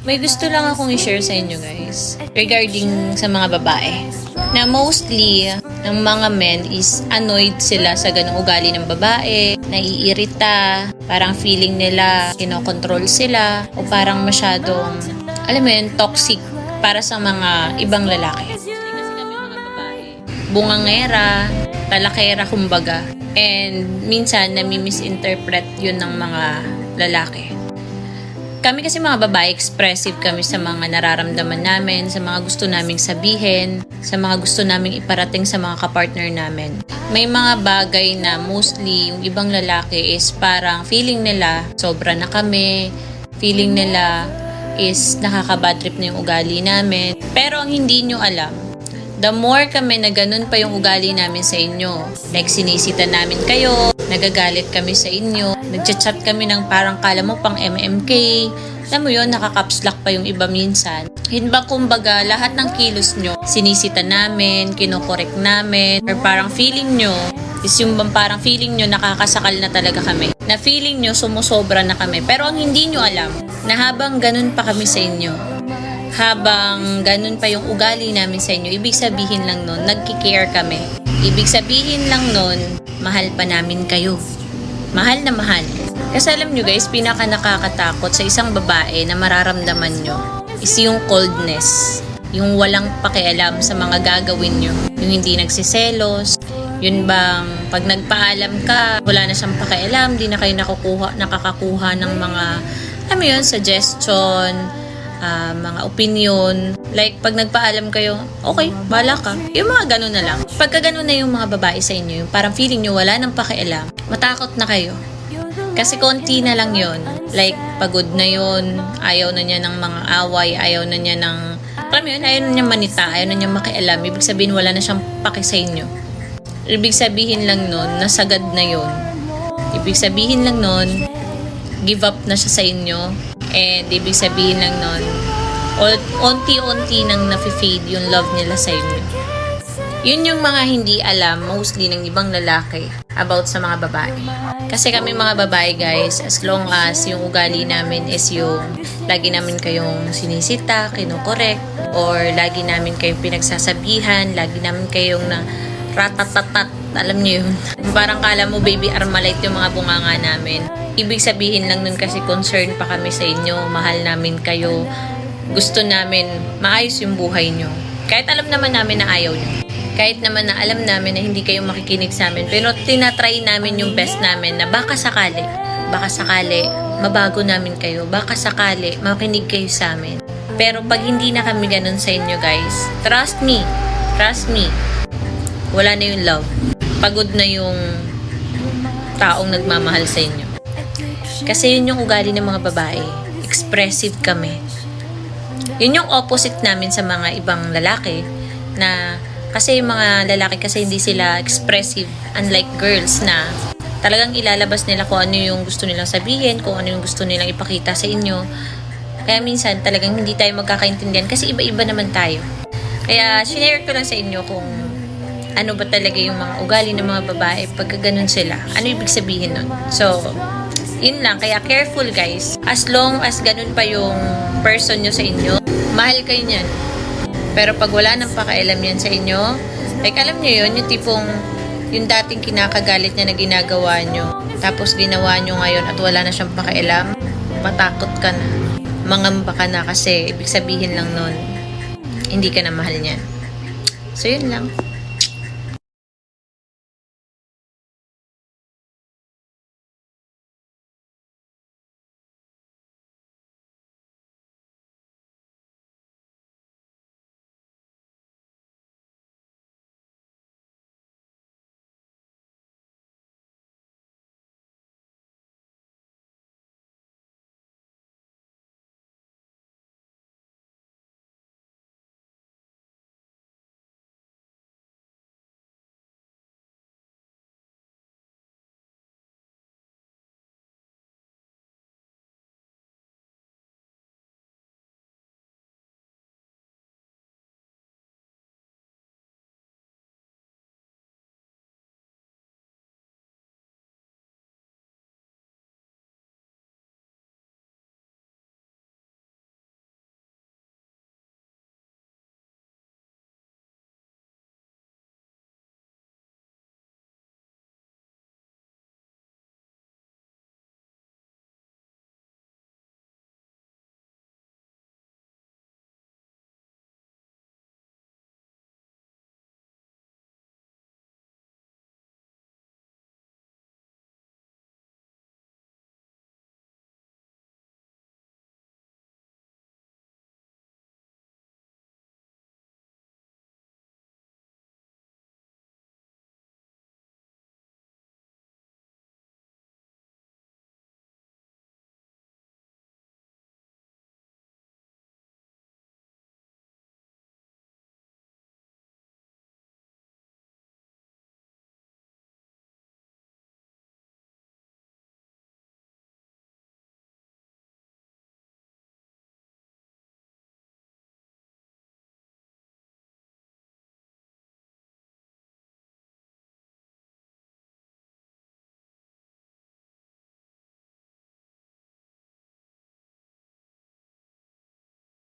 May gusto lang akong i-share sa inyo guys regarding sa mga babae. Na mostly, ng mga men is annoyed sila sa ganung ugali ng babae, naiirita, parang feeling nila kinokontrol sila, o parang masyadong, alam mo yun, toxic para sa mga ibang lalaki. Kasi kami mga babae, bungangera, talakera kumbaga, and minsan nami-misinterpret yun ng mga lalaki. Kami kasi mga babae, expressive kami sa mga nararamdaman namin, sa mga gusto naming sabihin, sa mga gusto naming iparating sa mga kapartner namin. May mga bagay na mostly yung ibang lalaki is parang feeling nila sobra na kami, feeling nila is nakaka-bad trip na yung ugali namin. Pero ang hindi nyo alam, the more kami na ganun pa yung ugali namin sa inyo, like sinisita namin kayo, nagagalit kami sa inyo, nagchat-chat kami ng parang kala mo pang MMK, alam mo yun, nakaka-capslock pa yung iba minsan. Hinba kumbaga, lahat ng kilos nyo, sinisita namin, kinokorek namin, or parang feeling nyo, is yung parang feeling nyo nakakasakal na talaga kami. Na feeling nyo sumusobra na kami. Pero ang hindi nyo alam, na habang ganun pa kami sa inyo, habang ganun pa yung ugali namin sa inyo, ibig sabihin lang nun, nagki-care kami. Ibig sabihin lang nun, mahal pa namin kayo. Mahal na mahal. Kasi alam nyo guys, pinaka nakakatakot sa isang babae na mararamdaman nyo is yung coldness. Yung walang pakialam sa mga gagawin nyo. Yung hindi nagsiselos. Yun bang pag nagpaalam ka, wala na siyang pakialam, di na kayo nakakakuha ng mga, alam mo yun, suggestion, mga opinion. Like, pag nagpaalam kayo, okay, bahala ka. Yung mga ganun na lang. Pagka ganun na yung mga babae sa inyo, yung parang feeling nyo wala nang pakialam, matakot na kayo. Kasi konti na lang yon. Like, pagod na yon, ayaw na niya ng mga away, ayaw na niya ng, alam mo yun, ayaw na niya manita, ayaw na niya makialam. Ibig sabihin, wala na siyang paki sa inyo. Ibig sabihin lang nun, nasagad na yon. Ibig sabihin lang nun, give up na siya sa inyo. And ibig sabihin lang nun, unti-unti nang nafe-fade yung love nila sa inyo. Yun yung mga hindi alam, mostly ng ibang lalaki, about sa mga babae. Kasi kami mga babae guys, as long as yung ugali namin is yung lagi namin kayong sinisita, kinukorek, or lagi namin kayong pinagsasabihan, lagi namin kayong na ratatatat, alam niyo yun. Parang kala mo baby Armalite yung mga bunganga namin. Ibig sabihin lang nun kasi concern pa kami sa inyo, mahal namin kayo, gusto namin maayos yung buhay nyo. Kahit alam naman namin na ayaw nyo. Kahit naman na alam namin na hindi kayo makikinig sa amin, pero tinatry namin yung best namin na baka sakali, mabago namin kayo, baka sakali, makinig kayo sa amin. Pero pag hindi na kami ganun sa inyo guys, trust me, wala na yung love. Pagod na yung taong nagmamahal sa inyo. Kasi yun yung ugali ng mga babae. Expressive kami. Yun yung opposite namin sa mga ibang lalaki na kasi yung mga lalaki kasi hindi sila expressive, unlike girls na talagang ilalabas nila kung ano yung gusto nilang sabihin, kung ano yung gusto nilang ipakita sa inyo. Kaya minsan talagang hindi tayo magkakaintindihan kasi iba-iba naman tayo. Kaya share ko lang sa inyo kung ano ba talaga yung mga ugali ng mga babae pagka ganun sila. Ano ibig sabihin nun? So, yun lang. Kaya careful guys. As long as ganun pa yung person nyo sa inyo, mahal kayo niyan. Pero pag wala nang pakailam yan sa inyo, like alam nyo yun, yung tipong yung dating kinakagalit niya na ginagawa nyo, tapos ginawa nyo ngayon at wala na siyang pakailam, matakot ka na. Mangamba ka na kasi ibig sabihin lang nun, hindi ka na mahal niyan. So yun lang.